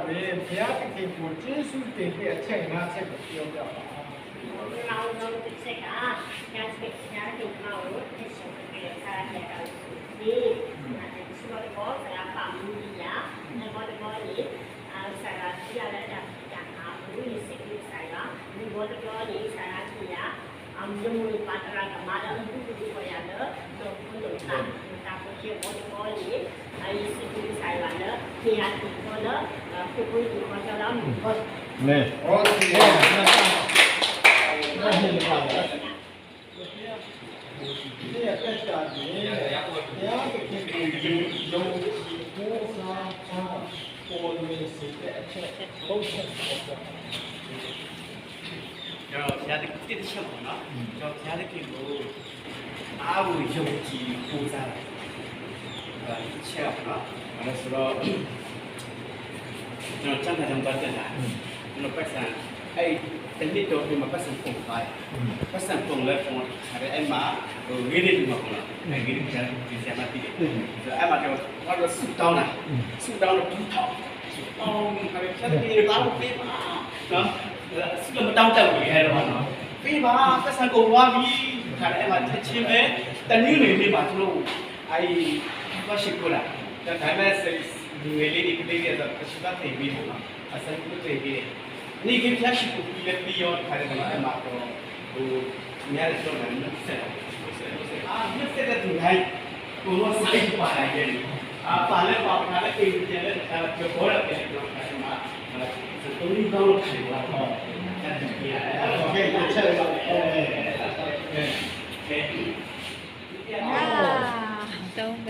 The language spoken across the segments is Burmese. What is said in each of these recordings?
တွင်ဘုရားသခင်ကိုကျေးဇူးတင်တဲ့အချက်၅ချက်ကိုပြောပြပါเราเป็นเสกงานเป็นงานถึงเราที่ส่งเกี่ยวกับการการที่สมัยก่อนสารพัดมีอย่างในวันก่อนนี้สารที่อะไรจากหาผู้มีสิ่งที่ใส่ละมีวันก่อนนี้สารที่ยังมีปัจจัยกับมาแล้วผู้ที่พยายามเนอะตัวผู้หนุนตามผู้เชี่ยววันก่อนนี้ไอ้สิ่งที่ใส่ละเนอะมีอันที่ก็เนอะผู้ผู้ที่มาจะรับก็เนี่ยโอเค那是好的。这也在家里，不要给有多少我们是在都是就其他的这个项目呢，就其他的给我阿伟有机负责，切啊，完了是了，就真係咁多嘅啦，咁不散，哎。แต่นี่ตัวที่มาพัฒนาปุ่มไปพัฒนาปุ่มเลยปุ่มอะไรไอ้มาวิริตมาปุ่มละไอ้วิริตจะจะมาตีไอ้มาเดี๋ยวว่าเราสู้ดาวนะสู้ดาวเราทุ่งทองสู้ดาวอะไรแค่นี้เราปีมาเนาะสู้เราดาวจะมีอะไรบ้างเนาะปีมาพัฒนาปุ่มว่ามีอะไรไอ้มาเชื่อไหมแต่นี่หนึ่งปีมาทุกไอ้ก็ชิบุระแต่ถ้าไม่ใช่ดูเอลีดีก็ดีแต่ก็ชิบุระเทวีนะอาศัยก็เทวีนี่คือแค่ชิบุกิเลสที่ย้อนใครจะมามาตัวดูเนี่ยตัวนั้นนึกเสร็จนึกเสร็จจะถึงไงตัวใส่ปลาอะไรกันปลาเล็กปลาเล็กเองจะเล่นจะโคตรเป็นตัวใครมาตัวนี้ต้องใช้ว่าพอจะถึงเนี่ยโอเคใช่ครับ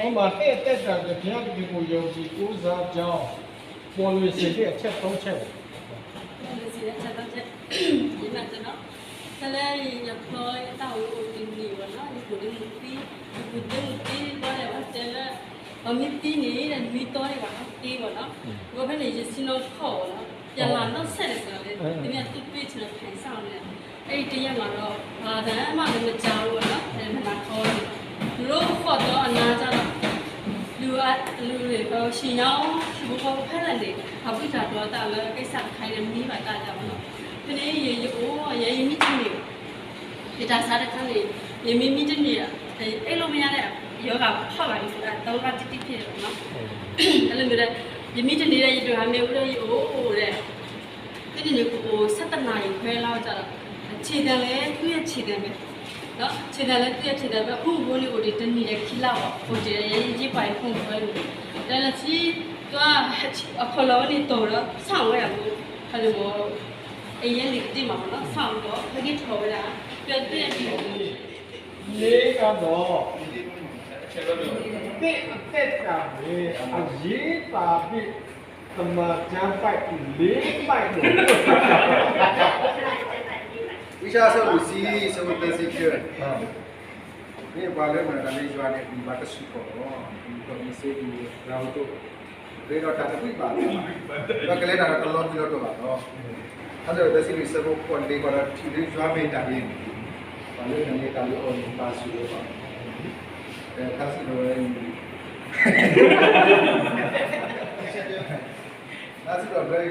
我们在家的平常的有是古早讲，我们现在吃都吃。ဒီမှာကျွန်တော်ဆလဲရပေါ်တောက်လို့ဒီနီဝနော်ဒီကိုဒီမူတီဒီကိုဒီမူတီတော့လည်းတယ်လေအမီတီနေတဲ့မီတော်တွေပါနော်တီးပါနော်ဘယ်ဘက်နေရစင်းတော့ခေါ်နော်ပြန်လာတော့ဆက်တယ်ဆိုတော့လေဒီနေ့သူ့ပြေးချင်တဲ့ထိုင်ဆောင်နေအဲ့ဒီတရက်မှာတော့ဘာတမ်းမှလည်းမကြောက်ဘူးနော်အဲ့မှာခေါ်တယ်သူတို့ခေါ်တော့အနာကြတော့လူတွေရှင်ရောက်ရှိဖို့ဖက်လက်နေဘာဖြစ်တာတော့တာလည်းကိစ္စခိုင်းတယ်မီးပါတာကြပါတော့ဒီနေ့ရေရေမိချင်းနေဒီတာစားတဲ့ခါလေးရေမိမိချင်းနေအဲ့လိုမရတဲ့ယောဂဖောက်လာပြီဆိုတာတော့ကတိတိဖြစ်တယ်နော်အဲ့လိုမျိုးရေမိချင်းနေတဲ့ရေတွေဟာမျိုးလို့အိုးတဲ့ဒီနေ့ကို7နာရီခွဲလောက်ကြာတော့ခြေတံလဲသူ့ရဲ့ခြေတံပဲနော်ခြေတံလဲသူ့ရဲ့ခြေတံပဲခုဘိုးလေးကိုဒီတနေ့ခီလောက်ဟိုတည်းရေကြီးပိုင်ဖုန်ခွဲလို့ဒါလည်းချီတော့အခေါ်လို့နေတော့ဆောင်းရဘူးအဲ့လိုအရင်လေးတိမှာနော်ဆောင်းတော့ခကြီးထော်လာပြည့်ပြည့်ပြီးလေးကတော့တဲ့ကပဲအရေးပါပြီသမကျမ်းပိုက်လေးပိုက်လို့ဝိရှာဆိုလူစီဆိုတဲ့စီကျဒီဘာလဲမလားလေးကျွားနေဒီဘာတရှိပေါ်တော့ဒီကိုမစေဒီရာတော့ဒေတော့တာပြပါတော့ကလေးတာကလောကီလို့တော့ပါတော့အဲ့ဒါဒါစီလေးစဘောပွန်လေးကတော့ဒီလေးကျွားပေးတာလေးဘာလဲနေကလေးအော်ပါစီလို့ပါအဲကာစီတော့ဒါစီတော့ဘယ်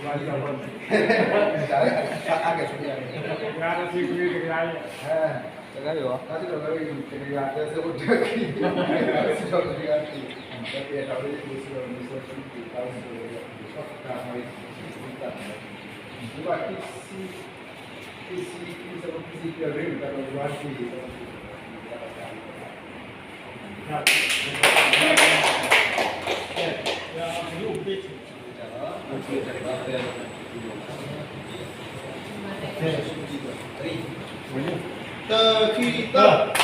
ဘာလီတော့ဒါလည်းအားကချိုးရတယ်ငါတို့စီကူလေးကြရတယ်တကယ်ရောဒါစီတော့ဘယ်ဒီကတဲ့စဘောတက်ခီဒါစီတော့ဒီအတီဒါပြတော်လေးကိုစီတော့မစရှိတီတောင်းဆိုရဆော့တာမိုင်းစီတာဒီကစီစဘောစီပြရင်းကတော့ဝါစီတော့的，